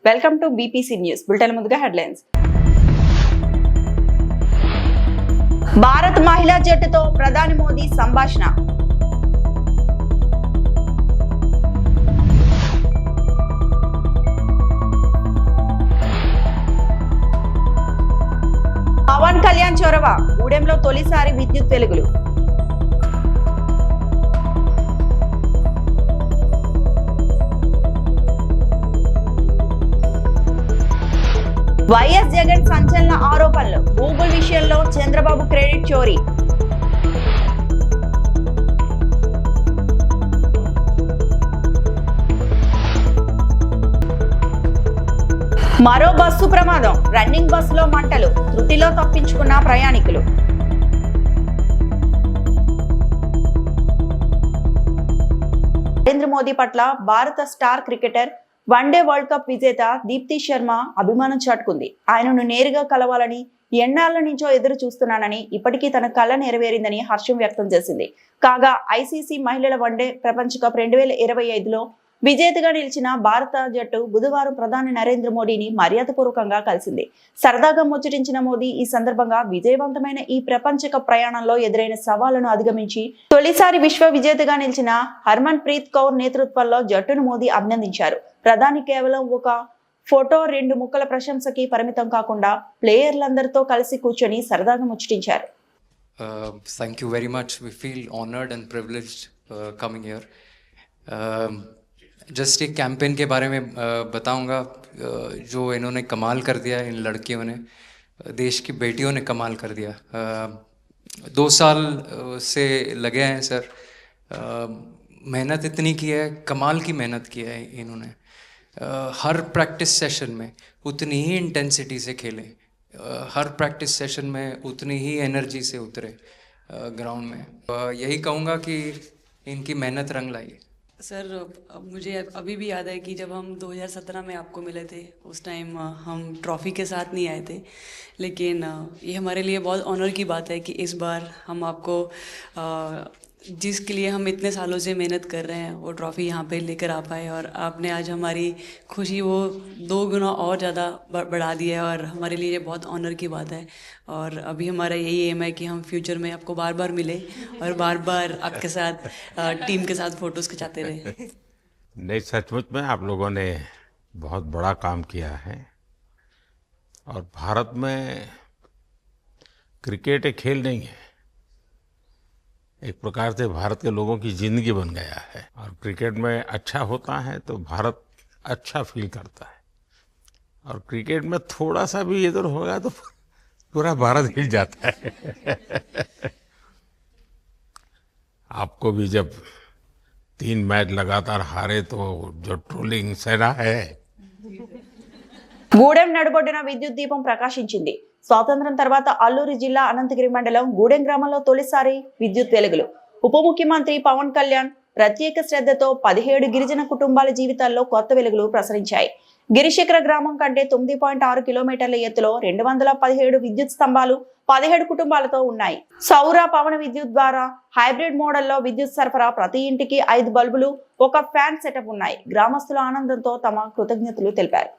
Welcome to BPC news bulletin. ముందుగా headlines. Bharat మహిళా జట్టుతో ప్రధాని మోదీ సంభాషణ. పవన్ కళ్యాణ్ చొరవ, గూడెంలో తొలిసారి విద్యుత్ వెలుగులు. వైఎస్ జగన్ సంచలన ఆరోపణలు. గూగుల్ విషయంలో చంద్రబాబు క్రెడిట్ చోరీ. మరో బస్సు ప్రమాదం. రన్నింగ్ బస్సులో మంటలు. తృటిలో తప్పించుకున్న ప్రయాణికులు. నరేంద్ర మోదీ పట్ల భారత star cricketer one day world cup విజేత దీప్తి శర్మ అభిమానం చాటుకుంది. ఆయనను నేరుగా కలవాలని ఎన్నాళ్ల నుంచో ఎదురు చూస్తున్నానని, ఇప్పటికీ తన కళ నెరవేరిందని హర్షం వ్యక్తం చేసింది. కాగా ఐసీసీ మహిళల వన్డే ప్రపంచ కప్ 2025లో విజేతగా నిలిచిన భారత జట్టు బుధవారం ప్రధాని నరేంద్ర మోడీని మర్యాదపూర్వకంగా కలిసింది. సరదాగా ముచ్చటించిన మోదీ ఈ సందర్భంగా విజయవంతమైన ఈ ప్రపంచ కప్ ప్రయాణంలో ఎదురైన సవాళ్లను అధిగమించి తొలిసారి విశ్వ విజేతగా నిలిచిన హర్మన్ ప్రీత్ కౌర్ నేతృత్వంలో జట్టును మోదీ అభినందించారు. ప్రధాని కేవలం ఒక ఫోటో, 2 ముక్కల ప్రశంసకి పరిమితం కాకుండా ప్లేయర్లందరితో కలిసి కూర్చొని సరదాగా ముచ్చటించారు. Thank you very much. We feel honored and privileged coming here. Just एक कैंपेन के बारे में बताऊंगा जो इन्होंने कमाल कर दिया. इन लड़कियों ने, देश की बेटियों ने कमाल कर दिया. 2 साल से लगे हैं सर. मेहनत इतनी की है, कमाल की मेहनत की है इन्होंने. हर प्रैक्टिस सेशन में उतनी ही इंटेंसिटी से खेलें, हर प्रैक्टिस सेशन में उतनी ही एनर्जी से उतरे ग्राउंड में. यही कहूँगा कि इनकी मेहनत रंग लाई. सर, मुझे अभी भी याद है कि जब हम 2017 में आपको मिले थे, उस टाइम हम ट्रॉफ़ी के साथ नहीं आए थे, लेकिन ये हमारे लिए बहुत ऑनर की बात है कि इस बार हम आपको जिसके लिए हम इतने सालों से मेहनत कर रहे हैं वो ट्रॉफ़ी यहाँ पे लेकर आ पाए, और आपने आज हमारी खुशी वो 2 गुना और ज़्यादा बढ़ा दी है, और हमारे लिए ये बहुत ऑनर की बात है. और अभी हमारा यही एम है कि हम फ्यूचर में आपको बार बार मिले और बार बार आपके साथ टीम के साथ फ़ोटोज़ खिंचाते रहे. नहीं, सचमुच में आप लोगों ने बहुत बड़ा काम किया है, और भारत में क्रिकेट एक खेल नहीं है, एक प्रकार से भारत के लोगों की जिंदगी बन गया है. और क्रिकेट में अच्छा होता है तो भारत अच्छा फील करता है, और क्रिकेट में थोड़ा सा भी इधर होगा तो पूरा भारत हिल जाता है. आपको भी जब 3 मैच लगातार हारे तो जो ट्रोलिंग सेना है. గూడెం నడుబొడ్డున విద్యుత్ దీపం ప్రకాశించింది. స్వాతంత్ర్యం తర్వాత అల్లూరి జిల్లా అనంతగిరి మండలం గూడెం గ్రామంలో తొలిసారి విద్యుత్ వెలుగులు. ఉప ముఖ్యమంత్రి పవన్ కళ్యాణ్ ప్రత్యేక శ్రద్ధతో 17 గిరిజన కుటుంబాల జీవితాల్లో కొత్త వెలుగులు ప్రసరించాయి. గిరిశిఖర గ్రామం కంటే 9.6 కిలోమీటర్ల ఎత్తులో 217 విద్యుత్ స్తంభాలు 17 కుటుంబాలతో ఉన్నాయి. సౌర పవన విద్యుత్ ద్వారా హైబ్రిడ్ మోడల్లో విద్యుత్ సరఫరా, ప్రతి ఇంటికి 5 బల్బులు, 1 ఫ్యాన్ సెటప్ ఉన్నాయి. గ్రామస్తుల ఆనందంతో తమ కృతజ్ఞతలు తెలిపారు.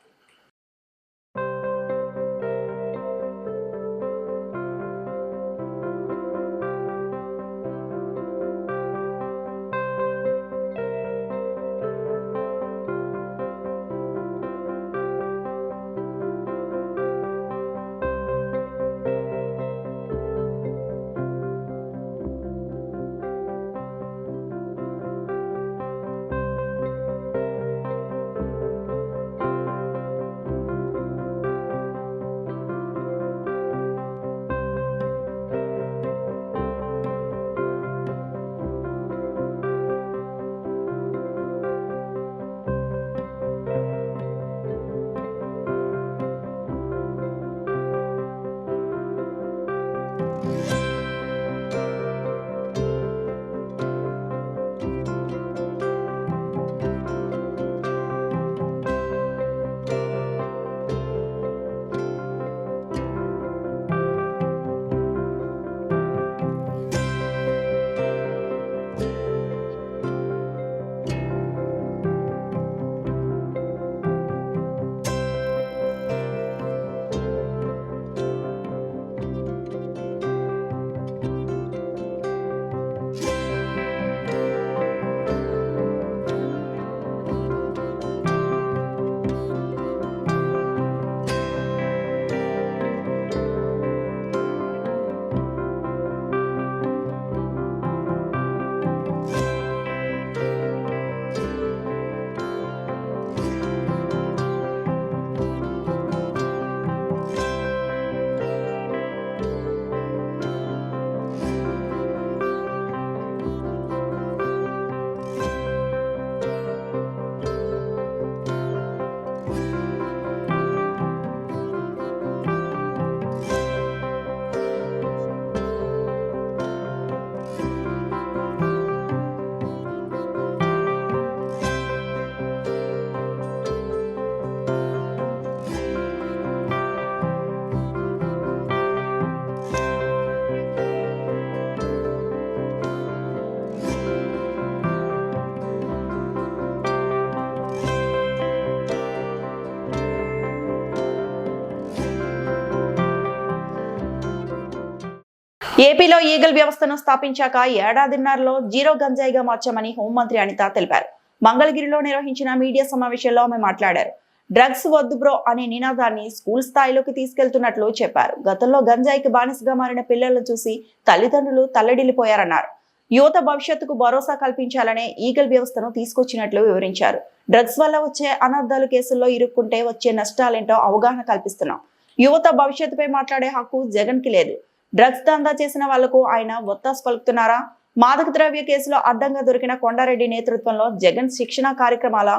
ఏపీలో ఈగల్ వ్యవస్థను స్థాపించాక ఏడాదిన్నరలో జీరో గంజాయిగా మార్చామని హోంమంత్రి అనిత తెలిపారు. మంగళగిరిలో నిర్వహించిన మీడియా సమావేశంలో ఆమె మాట్లాడారు. డ్రగ్స్ వద్దు బ్రో అనే నినాదాన్ని స్కూల్ స్థాయిలోకి తీసుకెళ్తున్నట్లు చెప్పారు. గతంలో గంజాయికి బానిసగా మారిన పిల్లలను చూసి తల్లిదండ్రులు తల్లడిల్లిపోయారన్నారు. యువత భవిష్యత్తుకు భరోసా కల్పించాలనే ఈగల్ వ్యవస్థను తీసుకొచ్చినట్లు వివరించారు. డ్రగ్స్ వల్ల వచ్చే అనర్థాలు కేసుల్లో ఇరుక్కుంటే వచ్చే నష్టాలేంటో అవగాహన కల్పిస్తున్నాం. యువత భవిష్యత్తుపై మాట్లాడే హక్కు జగన్ కి లేదు. డ్రగ్స్ దందా చేసిన వాళ్లకు ఆయన ఒత్తాసు పలుకుతున్నారా? మాదక ద్రవ్య కేసులో అడ్డంగా దొరికిన కొండారెడ్డి నేతృత్వంలో జగన్ శిక్షణ కార్యక్రమాల,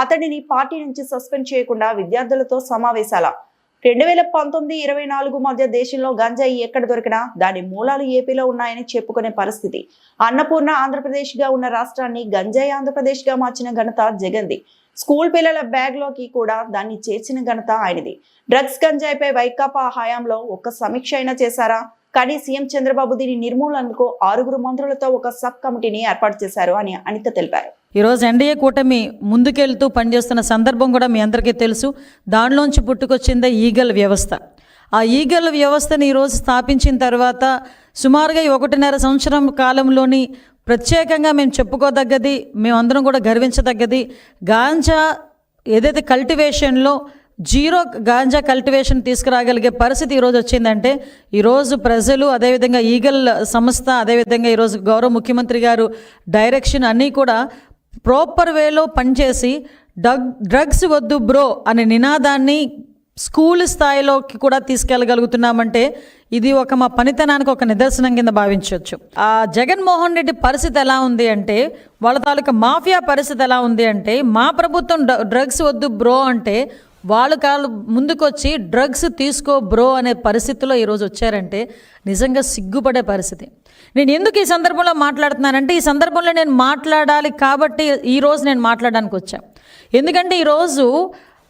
అతడిని పార్టీ నుంచి సస్పెండ్ చేయకుండా విద్యార్థులతో సమావేశాల, 2019-24 మధ్య దేశంలో గంజాయి ఎక్కడ దొరికినా దాని మూలాలు ఏపీలో ఉన్నాయని చెప్పుకునే పరిస్థితి. అన్నపూర్ణ ఆంధ్రప్రదేశ్ గా ఉన్న రాష్ట్రాన్ని గంజాయి ఆంధ్రప్రదేశ్ గా మార్చిన ఘనత జగన్ది. స్కూల్ పిల్లల బ్యాగ్ లోకి కూడా దాన్ని చేర్చిన ఘనత ఆయనది. డ్రగ్స్ గంజాయిపై వైకాపా హయాంలో ఒక్క సమీక్ష అయినా చేశారా? కానీ సీఎం చంద్రబాబు దీని నిర్మూలనకు 6 మంత్రులతో ఒక సబ్ కమిటీని ఏర్పాటు చేశారు అని అనిత తెలిపారు. ఈరోజు ఎన్డీఏ కూటమి ముందుకెళ్తూ పనిచేస్తున్న సందర్భం కూడా మీ అందరికీ తెలుసు. దానిలోంచి పుట్టుకొచ్చిందే ఈగల్ వ్యవస్థ. ఆ ఈగల్ వ్యవస్థని ఈరోజు స్థాపించిన తర్వాత సుమారుగా 1.5 సంవత్సరం కాలంలోని ప్రత్యేకంగా మేము చెప్పుకోదగ్గది, మేమందరం కూడా గర్వించదగ్గది, గాంజా ఏదైతే కల్టివేషన్లో జీరో గాంజా కల్టివేషన్ తీసుకురాగలిగే పరిస్థితి ఈరోజు వచ్చిందంటే, ఈరోజు ప్రజలు, అదేవిధంగా ఈగల్ సంస్థ, అదేవిధంగా ఈరోజు గౌరవ ముఖ్యమంత్రి గారు డైరెక్షన్ అన్నీ కూడా ప్రాపర్ వేలో పనిచేసి డ్రగ్స్ వద్దు బ్రో అనే నినాదాన్ని స్కూల్ స్థాయిలోకి కూడా తీసుకెళ్ళగలుగుతున్నామంటే ఇది మా పనితనానికి ఒక నిదర్శనం కింద భావించవచ్చు. ఆ జగన్మోహన్ రెడ్డి పరిస్థితి ఎలా ఉంది అంటే, వాళ్ళ తాలూకా మాఫియా పరిస్థితి ఎలా ఉంది అంటే, మా ప్రభుత్వం డ్రగ్స్ వద్దు బ్రో అంటే వాళ్ళు ముందుకొచ్చి డ్రగ్స్ తీసుకో బ్రో అనే పరిస్థితిలో ఈరోజు వచ్చారంటే నిజంగా సిగ్గుపడే పరిస్థితి. నేను ఎందుకు ఈ సందర్భంలో మాట్లాడుతున్నానంటే, ఈ సందర్భంలో నేను మాట్లాడాలి కాబట్టి ఈరోజు నేను మాట్లాడడానికి వచ్చా. ఎందుకంటే ఈరోజు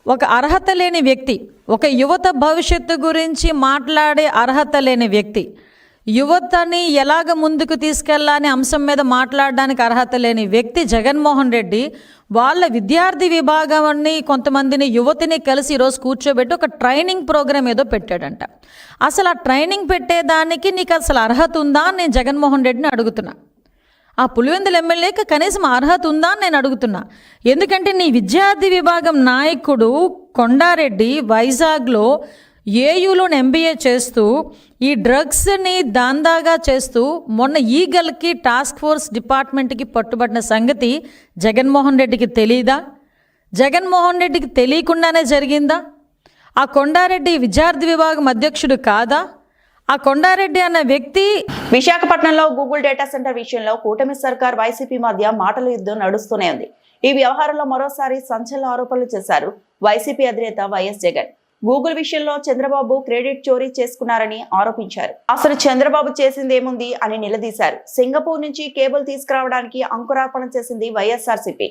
ఒక అర్హత లేని వ్యక్తి, ఒక యువత భవిష్యత్తు గురించి మాట్లాడే అర్హత లేని వ్యక్తి, యువతని ఎలాగ ముందుకు తీసుకెళ్లాలనే అంశం మీద మాట్లాడడానికి అర్హత లేని వ్యక్తి జగన్మోహన్ రెడ్డి వాళ్ళ విద్యార్థి విభాగాన్ని కొంతమందిని యువతిని కలిసి ఈరోజు కూర్చోబెట్టి ఒక ట్రైనింగ్ ప్రోగ్రామ్ ఏదో పెట్టాడంట. అసలు ఆ ట్రైనింగ్ పెట్టేదానికి నీకు అసలు అర్హత ఉందా అని నేను జగన్మోహన్ రెడ్డిని అడుగుతున్నా. ఆ పులివెందుల ఎమ్మెల్యేకి కనీసం అర్హత ఉందా అని నేను అడుగుతున్నా. ఎందుకంటే నీ విద్యార్థి విభాగం నాయకుడు కొండారెడ్డి వైజాగ్లో ఏయూలో ఎంబీఏ చేస్తూ ఈ డ్రగ్స్ని దాందాగా చేస్తూ మొన్న ఈగల్కి టాస్క్ ఫోర్స్ డిపార్ట్మెంట్కి పట్టుబడిన సంగతి జగన్మోహన్ రెడ్డికి తెలీదా? జగన్మోహన్ రెడ్డికి తెలియకుండానే జరిగిందా? ఆ కొండారెడ్డి విద్యార్థి విభాగం అధ్యక్షుడు కాదా? ఆ కొండారెడ్డి అన్న వ్యక్తి విశాఖపట్నంలో గూగుల్ డేటా సెంటర్ విషయంలో కూటమి సర్కార్ వైసీపీ మధ్య మాటల యుద్ధం నడుస్తూనే ఉంది. ఈ వ్యవహారంలో మరోసారి సంచలన ఆరోపణలు చేశారు వైసీపీ అధినేత వైఎస్ జగన్. గూగుల్ విషయంలో చంద్రబాబు క్రెడిట్ చోరీ చేసుకున్నారని ఆరోపించారు. అసలు చంద్రబాబు చేసిందేముంది అని నిలదీశారు. సింగపూర్ నుంచి కేబుల్ తీసుకురావడానికి అంకురార్పణ చేసింది వైఎస్ఆర్సీపీ.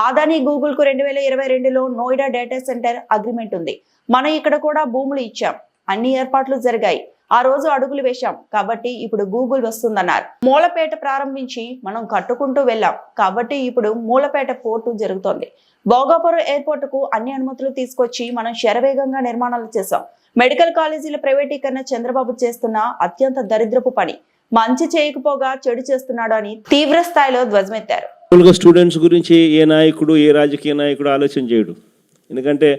ఆదాని గూగుల్ కు 2022లో నోయిడా డేటా సెంటర్ అగ్రిమెంట్ ఉంది. మనం ఇక్కడ కూడా భూములు ఇచ్చాం, అన్ని ఏర్పాట్లు జరిగాయి. ఆ రోజు అడుగులు వేశాం కాబట్టి ఇప్పుడు గూగుల్ వస్తుందన్నారు. మూలపేట ప్రారంభించి మనం కట్టుకుంటూ వెళ్ళాం కాబట్టి ఇప్పుడు మూలపేట పోర్టు జరుగుతోంది. భోగాపురం ఎయిర్పోర్టుకు అన్ని అనుమతులు తీసుకొచ్చి మనం శరవేగంగా నిర్మాణాలు చేశాం. మెడికల్ కాలేజీల ప్రైవేటీకరణ చంద్రబాబు చేస్తున్న అత్యంత దరిద్రపు పని. మంచి చేయకపోగా చెడు చేస్తున్నాడు అని తీవ్ర స్థాయిలో ధ్వజమెత్తారు. స్టూడెంట్స్ గురించి ఏ నాయకుడు, ఏ రాజకీయ నాయకుడు ఆలోచన చేయడు. ఎందుకంటే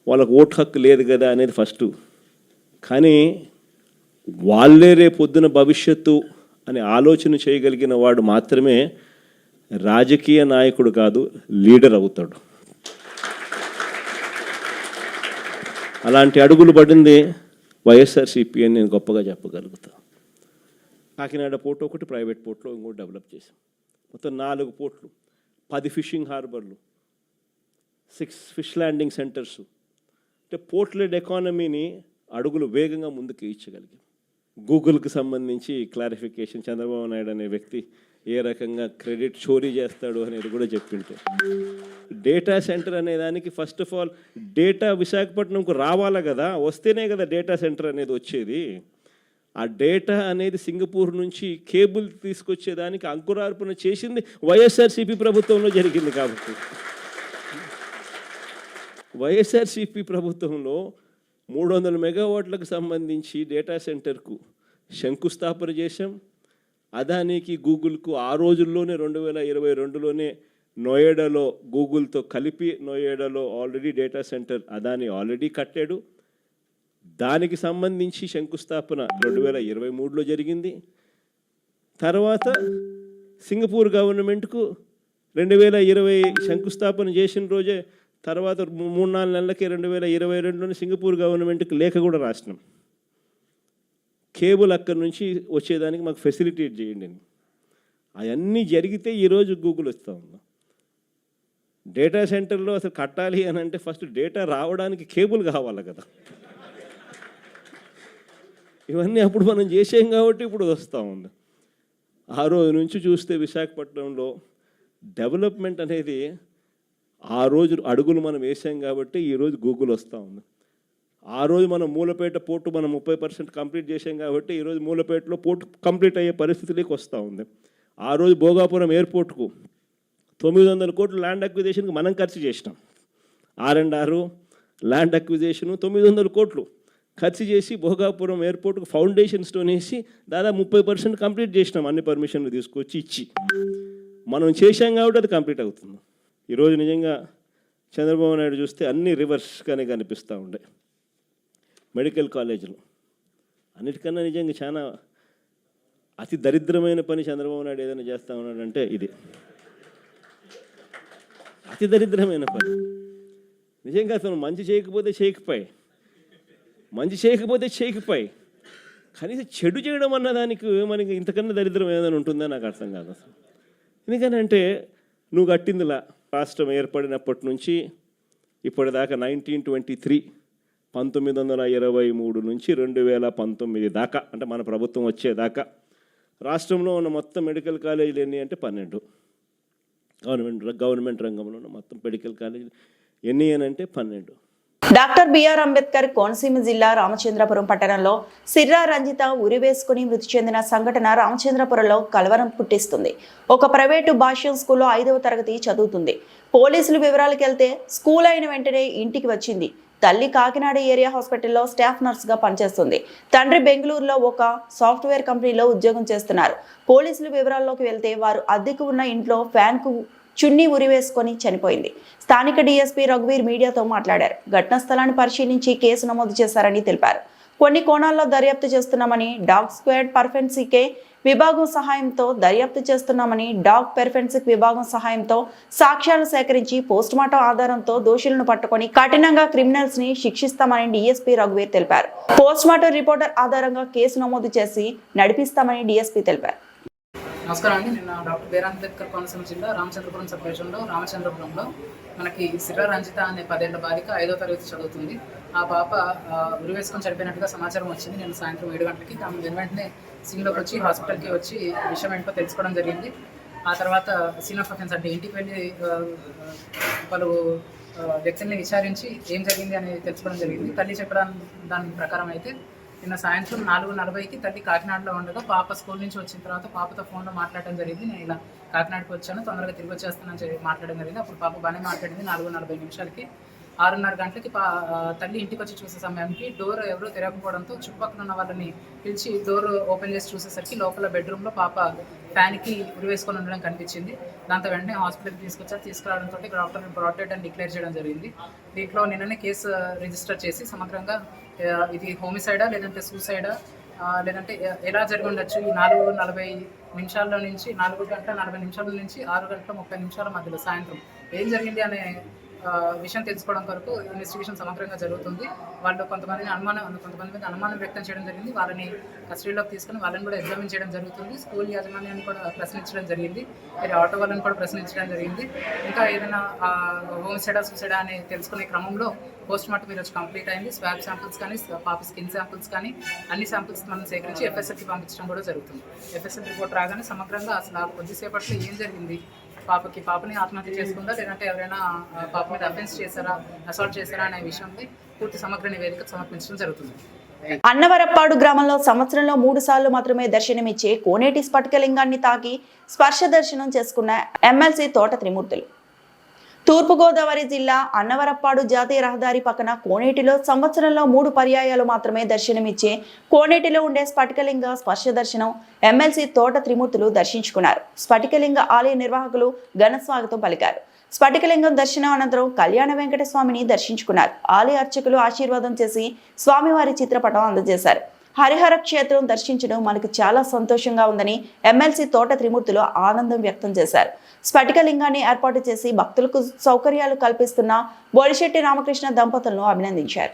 వాళ్ళకు ఓటు హక్కు లేదు కదా అనేది ఫస్ట్. కానీ వాళ్ళే రేపొద్దున భవిష్యత్తు అని ఆలోచన చేయగలిగిన వాడు మాత్రమే రాజకీయ నాయకుడు కాదు, లీడర్ అవుతాడు. అలాంటి అడుగులు పడింది వైఎస్ఆర్సీపీ అని నేను గొప్పగా చెప్పగలుగుతాను. కాకినాడ పోర్టు ఒకటి, ప్రైవేట్ పోర్టులో ఇంకోటి డెవలప్ చేసాం. మొత్తం 4 పోర్ట్లు, 10 ఫిషింగ్ హార్బర్లు, 6 ఫిష్ ల్యాండింగ్ సెంటర్స్. అంటే పోర్ట్ లెడ్ ఎకానమీని అడుగులు వేగంగా ముందుకు ఇచ్చగలిగాం. గూగుల్కి సంబంధించి క్లారిఫికేషన్, చంద్రబాబు నాయుడు అనే వ్యక్తి ఏ రకంగా క్రెడిట్ చోరీ చేస్తాడు అనేది కూడా చెప్పింటే, డేటా సెంటర్ అనే దానికి ఫస్ట్ ఆఫ్ ఆల్ డేటా విశాఖపట్నంకు రావాలా కదా, వస్తేనే కదా డేటా సెంటర్ అనేది వచ్చేది. ఆ డేటా అనేది సింగపూర్ నుంచి కేబుల్ తీసుకొచ్చేదానికి అంకురార్పణ చేసింది వైఎస్ఆర్సీపీ ప్రభుత్వంలో జరిగింది. కాబట్టి వైఎస్ఆర్సీపీ ప్రభుత్వంలో 300 మెగావాట్లకు సంబంధించి డేటా సెంటర్కు శంకుస్థాపన చేశాం. అదానికి గూగుల్కు ఆ రోజుల్లోనే 2022లోనే నోయిడాలో గూగుల్తో కలిపి నోయిడాలో already data center Adani already కట్టాడు. దానికి సంబంధించి శంకుస్థాపన 2023లో జరిగింది. తర్వాత సింగపూర్ గవర్నమెంట్కు 2020 శంకుస్థాపన చేసిన రోజే తర్వాత 3-4 నెలలకే 2022లోనే సింగపూర్ గవర్నమెంట్కి లేఖ కూడా రాసినాం. కేబుల్ అక్కడి నుంచి వచ్చేదానికి మాకు ఫెసిలిటేట్ చేయండి అని. అవన్నీ జరిగితే ఈరోజు గూగుల్ వస్తూ ఉన్నాం. డేటా సెంటర్లో అసలు కట్టాలి అని అంటే ఫస్ట్ డేటా రావడానికి కేబుల్ కావాలి కదా. ఇవన్నీ అప్పుడు మనం చేసాం కాబట్టి ఇప్పుడు వస్తూ ఉంది. ఆ రోజు నుంచి చూస్తే విశాఖపట్నంలో డెవలప్మెంట్ అనేది ఆ రోజు అడుగులు మనం వేసాం కాబట్టి ఈరోజు గూగుల్ వస్తూ ఉంది. ఆ రోజు మనం మూలపేట పోర్టు మనం 30% కంప్లీట్ చేసాం కాబట్టి ఈరోజు మూలపేటలో పోర్టు కంప్లీట్ అయ్యే పరిస్థితిలోకి వస్తూ ఉంది. ఆ రోజు భోగాపురం ఎయిర్పోర్ట్కు 900 కోట్లు ల్యాండ్ అక్విజిషన్కి మనం ఖర్చు చేసినాం. R&R ల్యాండ్ అక్విజిషను 900 కోట్లు ఖర్చు చేసి భోగాపురం ఎయిర్పోర్ట్కు ఫౌండేషన్ స్టోన్ వేసి దాదాపు 30% కంప్లీట్ చేసినాం. అన్ని పర్మిషన్లు తీసుకొచ్చి ఇచ్చి మనం చేసాం కాబట్టి అది కంప్లీట్ అవుతుంది. ఈరోజు నిజంగా చంద్రబాబు నాయుడు చూస్తే అన్ని రివర్స్గానే కనిపిస్తూ ఉండే. మెడికల్ కాలేజీలు అన్నిటికన్నా నిజంగా చాలా అతి దరిద్రమైన పని చంద్రబాబు నాయుడు ఏదైనా చేస్తూ ఉన్నాడంటే ఇది అతి దరిద్రమైన పని. నిజంగా అతను మంచి చేయకపోతే చేయకపోయి కనీసం చెడు చేయడం అన్న దానికి మనకి ఇంతకన్నా దరిద్రం ఏదైనా ఉంటుందో నాకు అర్థం కాదు అసలు. ఎందుకనంటే నువ్వు కట్టిందిలా రాష్ట్రం ఏర్పడినప్పటి నుంచి ఇప్పటిదాకా 1923 1923 నుంచి 2019 దాకా అంటే మన ప్రభుత్వం వచ్చేదాకా రాష్ట్రంలో ఉన్న మొత్తం మెడికల్ కాలేజీలు ఎన్ని అంటే 12. గవర్నమెంట్ రంగంలో ఉన్న మొత్తం మెడికల్ కాలేజీలు ఎన్ని అని అంటే 12. డాక్టర్ బిఆర్ అంబేద్కర్ కోనసీమ జిల్లా రామచంద్రపురం పట్టణంలో సిర్రా రంజిత ఉరివేసుకుని మృతి చెందిన సంఘటన రామచంద్రపురంలో కలవరం పుట్టిస్తుంది. ఒక ప్రైవేటు భాష్యం స్కూల్లో 5వ తరగతి చదువుతుంది. పోలీసులు వివరాలకు వెళ్తే స్కూల్ అయిన వెంటనే ఇంటికి వచ్చింది. తల్లి కాకినాడ ఏరియా హాస్పిటల్లో స్టాఫ్ నర్స్గా పనిచేస్తుంది. తండ్రి బెంగళూరులో ఒక సాఫ్ట్వేర్ కంపెనీలో ఉద్యోగం చేస్తున్నారు. పోలీసులు వివరాల్లోకి వెళ్తే వారు అద్దెకు ఉన్న ఇంట్లో ఫ్యాన్కు చున్నీ ఉరివేసుకొని చనిపోయింది. స్థానిక డీఎస్పీ రఘువీర్ మీడియాతో మాట్లాడారు. ఘటనా స్థలాన్ని పరిశీలించి కేసు నమోదు చేశారని తెలిపారు. కొన్ని కోణాల్లో దర్యాప్తు చేస్తున్నామని డాగ్ స్క్వాడ్ ఫోరెన్సిక్ విభాగం సహాయంతో దర్యాప్తు చేస్తున్నామని విభాగం సహాయంతో సాక్ష్యాలు సేకరించి పోస్టుమార్టం ఆధారంతో దోషులను పట్టుకొని కఠినంగా క్రిమినల్స్ ని శిక్షిస్తామని డీఎస్పీ రఘువీర్ తెలిపారు. పోస్టుమార్టం రిపోర్టర్ ఆధారంగా కేసు నమోదు చేసి నడిపిస్తామని డీఎస్పీ తెలిపారు. నమస్కారం అండి. నేను డాక్టర్ బిఆర్ అంబేద్కర్ కోనసీమ జిల్లా రామచంద్రపురం సబ్ డివిజన్లో రామచంద్రపురంలో మనకి సిర్రా రంజిత అనే 10 ఏళ్ల బాలిక 5వ తరగతి చదువుతుంది. ఆ పాప ఉరివేసుకొని చనిపోయినట్టుగా సమాచారం వచ్చింది. నేను సాయంత్రం 7 గంటలకి వెంటనే సీన్లోకి వచ్చి హాస్పిటల్కి వచ్చి విషయం ఏంటో తెలుసుకోవడం జరిగింది. ఆ తర్వాత సీన్ ఆఫ్ అఫెన్స్ అంటే ఇంటికి వెళ్ళి పలు వ్యక్తుల్ని విచారించి ఏం జరిగింది అని తెలుసుకోవడం జరిగింది. తల్లి చెప్పడం దాని ప్రకారం అయితే నిన్న సాయంత్రం 4:40కి తల్లి కాకినాడలో ఉండగా పాప స్కూల్ నుంచి వచ్చిన తర్వాత పాపతో ఫోన్లో మాట్లాడడం జరిగింది. నేను ఇలా కాకినాడకి వచ్చాను, తొందరగా తిరిగి వచ్చేస్తానని మాట్లాడడం జరిగింది. అప్పుడు పాప బాగానే మాట్లాడింది. 4:40 నిమిషాలకి 6:30 గంటలకి తల్లి ఇంటికి వచ్చి చూసే సమయానికి డోర్ ఎవరో తెరవకపోవడంతో చుట్టుపక్కల ఉన్న వాళ్ళని పిలిచి డోర్ ఓపెన్ చేసి చూసేసరికి లోపల బెడ్రూమ్లో పాప ఫ్యాన్కి ఉరివేసుకొని ఉండడం కనిపించింది. దాంతో వెంటనే హాస్పిటల్కి తీసుకురావడంతో డాక్టర్ బ్రాడ్ డెడ్ అని డిక్లేర్ చేయడం జరిగింది. దీంట్లో నిన్ననే కేసు రిజిస్టర్ చేసి సమగ్రంగా ఇది హోమిసైడా లేదంటే సూసైడా లేదంటే ఎలా జరిగి ఉండొచ్చు, ఈ 4:40 నిమిషాల్లో నుంచి 4:40 నుంచి 6:30 మధ్యలో సాయంత్రం ఏం జరిగింది అనే విషయం తెలుసుకోవడం కొరకు ఇన్వెస్టిగేషన్ సమగ్రంగా జరుగుతుంది. వాళ్ళు కొంతమంది మీద అనుమానం వ్యక్తం చేయడం జరిగింది. వాళ్ళని కస్టడీలోకి తీసుకుని వాళ్ళని కూడా ఎగ్జామిన్ చేయడం జరుగుతుంది. స్కూల్ యాజమాన్యాన్ని కూడా ప్రశ్నించడం జరిగింది. మరి ఆటో వాళ్ళని కూడా ప్రశ్నించడం జరిగింది. ఇంకా ఏదైనా హోమిసైడా సూసైడా అని తెలుసుకునే క్రమంలో పోస్ట్ మార్టం ఈరోజు కంప్లీట్ అయింది. స్వాబ్ శాంపిల్స్ కానీ పాప స్కిన్ శాంపిల్స్ కానీ అన్ని శాంపిల్స్ మనం సేకరించి FSLకి పంపించడం కూడా జరుగుతుంది. FSL రిపోర్ట్ రాగానే సమగ్రంగా అసలు కొద్దిసేపట్లో ఏం జరిగింది, పాపని ఆత్మహత్య చేసుకుందా లేదంటే ఎవరైనా పాప మీద అఫెన్స్ చేశారా, అసాల్ట్ చేశారా అనే విషయంపై పూర్తి సమగ్ర నివేదిక సమర్పించడం జరుగుతుంది. అన్నవరప్పాడు గ్రామంలో సంవత్సరంలో 3 సార్లు మాత్రమే దర్శనమిచ్చే కోనేటి స్ఫటికలింగాన్ని తాకి స్పర్శ దర్శనం చేసుకున్న ఎమ్మెల్సీ తోట త్రిమూర్తులు. తూర్పుగోదావరి జిల్లా అన్నవరప్పాడు జాతీయ రహదారి పక్కన కోనేటిలో సంవత్సరంలో 3 పర్యాయాలు మాత్రమే దర్శనమిచ్చే కోనేటిలో ఉండే స్ఫటికలింగ స్పర్శ దర్శనం ఎమ్మెల్సీ తోట త్రిమూర్తులు దర్శించుకున్నారు. స్ఫటికలింగ ఆలయ నిర్వాహకులు ఘన స్వాగతం పలికారు. స్ఫటికలింగం దర్శనం అనంతరం కళ్యాణ వెంకట స్వామిని దర్శించుకున్నారు. ఆలయ అర్చకులు ఆశీర్వాదం చేసి స్వామివారి చిత్రపటం అందజేశారు. హరిహర క్షేత్రం దర్శించడం మనకు చాలా సంతోషంగా ఉందని ఎమ్మెల్సీ తోట త్రిమూర్తులు ఆనందం వ్యక్తం చేశారు. స్ఫటికలింగాన్ని ఏర్పాటు చేసి భక్తులకు సౌకర్యాలు కల్పిస్తున్న బోలిశెట్టి రామకృష్ణ దంపతులను అభినందించారు.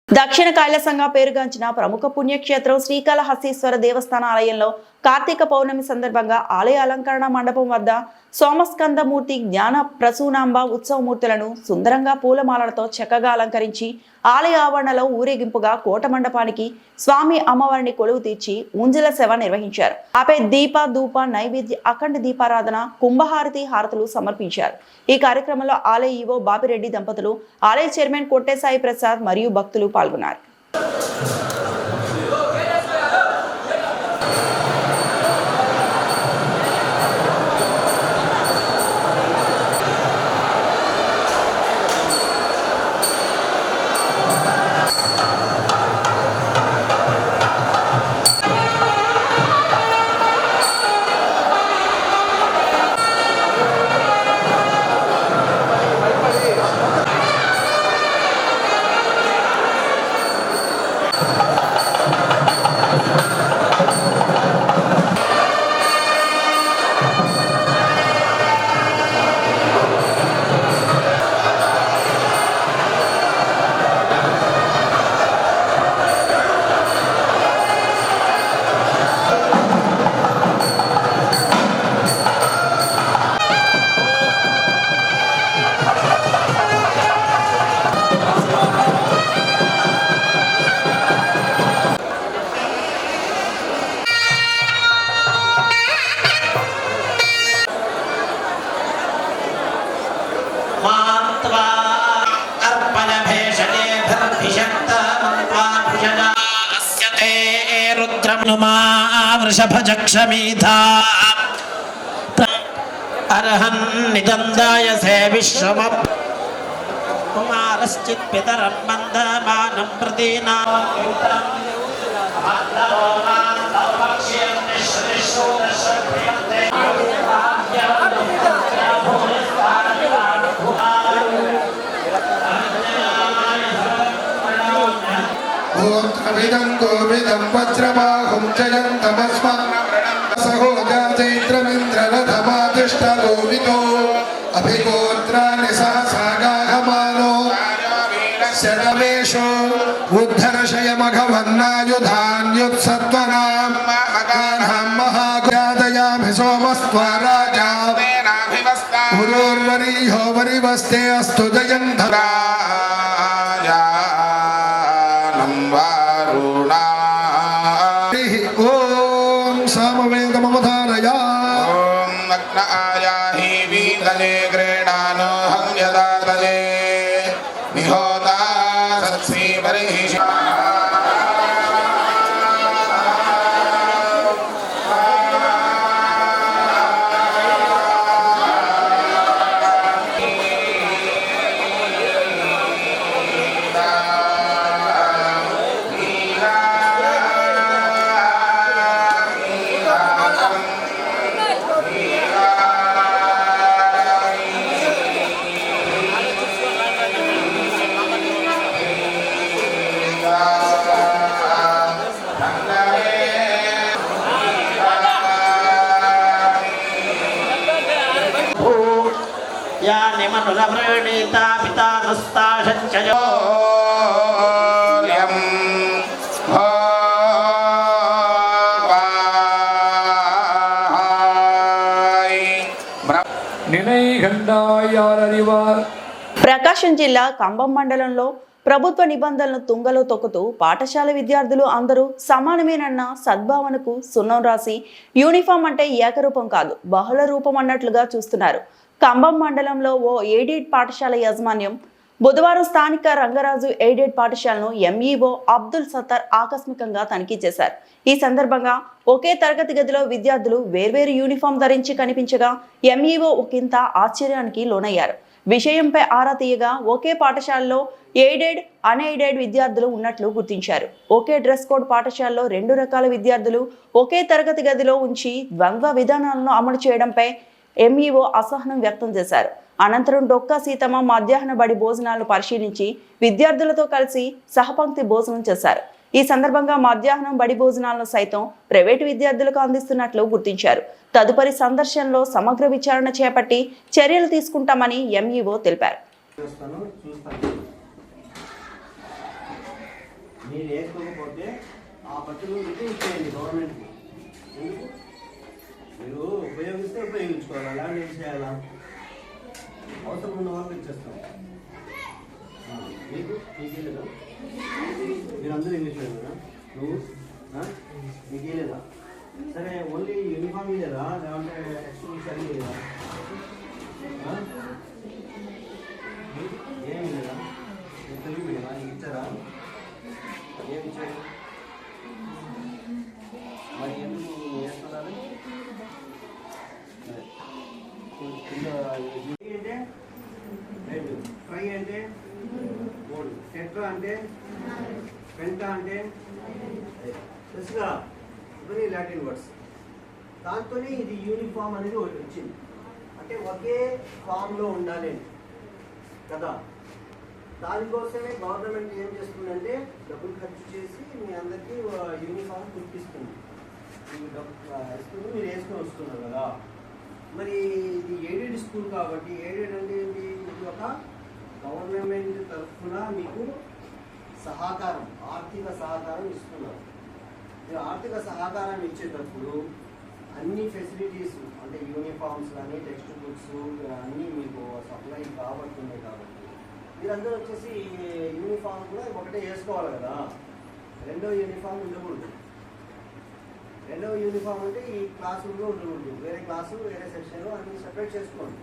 దక్షిణ కైలాసంగా పేరుగాంచిన ప్రముఖ పుణ్యక్షేత్రం శ్రీకాళహస్తీశ్వర దేవస్థాన ఆలయంలో కార్తీక పౌర్ణమి సందర్భంగా ఆలయ అలంకరణ మండపం వద్ద సోమస్కందమూర్తి జ్ఞాన ప్రసూనాంబ ఉత్సవమూర్తులను సుందరంగా పూలమాలలతో చక్కగా అలంకరించి ఆలయ ఆవరణలో ఊరేగింపుగా కోట మండపానికి స్వామి అమ్మవారిని కొలువు తీర్చి ఉంజల సేవ నిర్వహించారు. ఆపై దీప ధూప నైవేద్య అఖండ దీపారాధన కుంభహారతి హారతులు సమర్పించారు. ఈ కార్యక్రమంలో ఆలయ ఈవో బాపిరెడ్డి దంపతులు, ఆలయ చైర్మన్ కొట్టేసాయి ప్రసాద్ మరియు భక్తులు పాల్గొన్నారు. వృషభజక్షమీధా అర్హన్ నిగంధాయ సే విశ్వమ కుమారశ్చిత్ పితరం బంధమానం ప్రదీనా గోత్రమిదం గోవిదం వజ్రబాహుం జయంతమస్మసహోజా చైత్రమింద్రరథమాతిష్టలోవితో అభిగోత్రాన్ని సహసాగాహమానో శతవేషో ఉద్ధరశయమఘవన్నాయుధాన్యుత్సత్వనాం అగాన్హం మహాగాదయామి సోమస్త్వరాజా గురోర్వరీయో వరివస్తే అస్తు జయంధరా ఓం సామవేదమవధారయా ఓం నగ్న ఆయాహి వీతలే గ్రేణానో హంయదాతలే నిహోతా సత్సీ బర్హిష यानि मनुरवृणीता पितानुस्ताशञ्चयो ప్రకాశం జిల్లా కంభం మండలంలో ప్రభుత్వ నిబంధనలను తుంగలో తొక్కుతూ పాఠశాల విద్యార్థులు అందరూ సమానమేనన్న సద్భావనకు సున్నం రాసి యూనిఫామ్ అంటే ఏకరూపం కాదు బహుళ రూపం అన్నట్లుగా చూస్తున్నారు. కంభం మండలంలో ఓ ఎయిడెడ్ పాఠశాల యాజమాన్యం బుధవారం స్థానిక రంగరాజు ఎయిడెడ్ పాఠశాలను ఎంఈఓ అబ్దుల్ సత్తార్ ఆకస్మికంగా తనిఖీ చేశారు. ఈ సందర్భంగా ఒకే తరగతి గదిలో విద్యార్థులు వేర్వేరు యూనిఫామ్ ధరించి కనిపించగా ఎంఈఓ ఒకంత ఆశ్చర్యానికి లోనయ్యారు. విషయంపై ఆరా తీయగా ఒకే పాఠశాలలో ఎయిడెడ్ అన్ఎయిడెడ్ విద్యార్థులు ఉన్నట్లు గుర్తించారు. ఒకే డ్రెస్ కోడ్ పాఠశాలలో 2 రకాల విద్యార్థులు ఒకే తరగతి గదిలో ఉంచి ద్వంద్వ విధానాలను అమలు చేయడంపై ఎంఈఓ అసహనం వ్యక్తం చేశారు. అనంతరం డొక్కా సీతమ్మ మధ్యాహ్న బడి భోజనాలను పరిశీలించి విద్యార్థులతో కలిసి సహపంక్తి భోజనం చేశారు. ఈ సందర్భంగా మధ్యాహ్నం బడి భోజనాలను సైతం ప్రైవేటు విద్యార్థులకు అందిస్తున్నట్లు గుర్తించారు. తదుపరి సందర్శనలో సమగ్ర విచారణ చేపట్టి చర్యలు తీసుకుంటామని ఎంఈఓ తెలిపారు. మీరు ఉపయోగిస్తే ఉపయోగించుకోవాలి, అలాంటి ఏం చేయాలా? అవసరం ఉన్న వాళ్ళకి ఇచ్చేస్తాం. నీకే లేదా? మీరు అందరూ ఇంగ్లీష్ లేదా? నువ్వు నీకే లేదా? సరే, ఓన్లీ యూనిఫామ్ లేదా లేదంటే ఎక్స్ట్రా స్టడీ లేదా? ఏమి లేదా? తెలుగు లేదా? నీకు ఇచ్చారా? ఏమి ఇచ్చారు? మరి ఎందుకు వేస్తున్నారు? అంటే 2, ఫ్రై అంటే 3, టెట్రా అంటే పెంటా అంటే తెలుసుగా ఇవన్నీ లాటిన్ వర్డ్స్. దాంతో ఇది యూనిఫామ్ అనేది వచ్చింది. అంటే ఒకే ఫామ్లో ఉండాలి కదా. దానికోసమే గవర్నమెంట్ ఏం చేస్తుందంటే డబ్బులు ఖర్చు చేసి మీ అందరికీ యూనిఫామ్ కుట్టిస్తుంది. మీరు వేసుకొని వస్తున్నారు కదా. మరి ఇది ఎయిడెడ్ స్కూల్ కాబట్టి ఎయిడెడ్ అంటే ఏంటి? ఇది ఒక గవర్నమెంట్ తరఫున మీకు సహకారం, ఆర్థిక సహకారం ఇస్తున్నారు. మీరు ఆర్థిక సహకారం ఇచ్చేటప్పుడు అన్ని ఫెసిలిటీస్ అంటే యూనిఫామ్స్ కానీ టెక్స్ట్ బుక్స్ అన్నీ మీకు సప్లై కాబడుతున్నాయి. కాబట్టి మీరందరూ వచ్చేసి యూనిఫామ్ కూడా ఒకటే వేసుకోవాలి కదా. రెండో యూనిఫామ్ ఉండకూడదు. రెండో యూనిఫామ్ అంటే ఈ క్లాస్ రూమ్లో ఉండకూడదు. వేరే క్లాసు వేరే సెక్షన్లో అన్ని సెపరేట్ చేసుకోండి.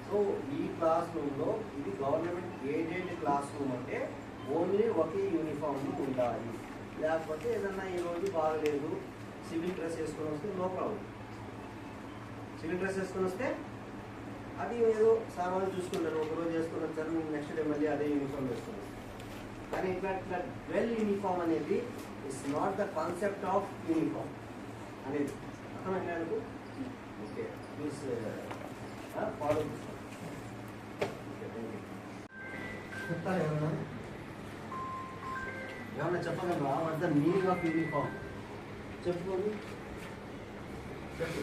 సో ఈ క్లాస్ రూమ్లో ఇది గవర్నమెంట్ ఎయిడెడ్ క్లాస్ రూమ్ అంటే ఓన్లీ ఒకే యూనిఫామ్ ఉండాలి. లేకపోతే ఏదన్నా ఈరోజు బాగలేదు సివిల్ డ్రెస్ వేసుకొని వస్తే నో ప్రాబ్లం. సివిల్ డ్రెస్ వేసుకొని వస్తే అది ఏదో సార్ వాళ్ళు చూసుకుంటారు, ఒకరోజు వేసుకుని వచ్చారు, నెక్స్ట్ డే మళ్ళీ అదే యూనిఫామ్ వేసుకున్నారు. కానీ ఇట్లా వెల్ యూనిఫామ్ అనేది it's not the concept of uniform అనేది అర్థమైంది అనుకో. Okay, please follow. చెప్తారు ఏమన్నా చెప్పగలరా? What the meaning of uniform చెప్పుకోండి. చెప్పు.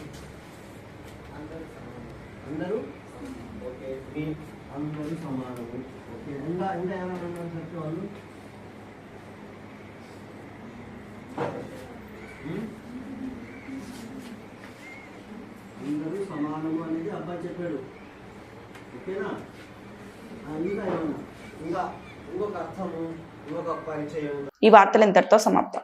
అందరూ ఓకే, మీ అందరూ సమానము. ఓకే, ఇంకా ఏమైనా చెప్పే వాళ్ళు? అందరూ సమానము అనేది అబ్బాయి చెప్పాడు. ఓకేనా? ఇంకా ఏమన్నా ఇంకా ఇంకొక అర్థము ఇంకొక పరిచయం. ఈ వార్తలు ఇంతటితో సమాప్తం.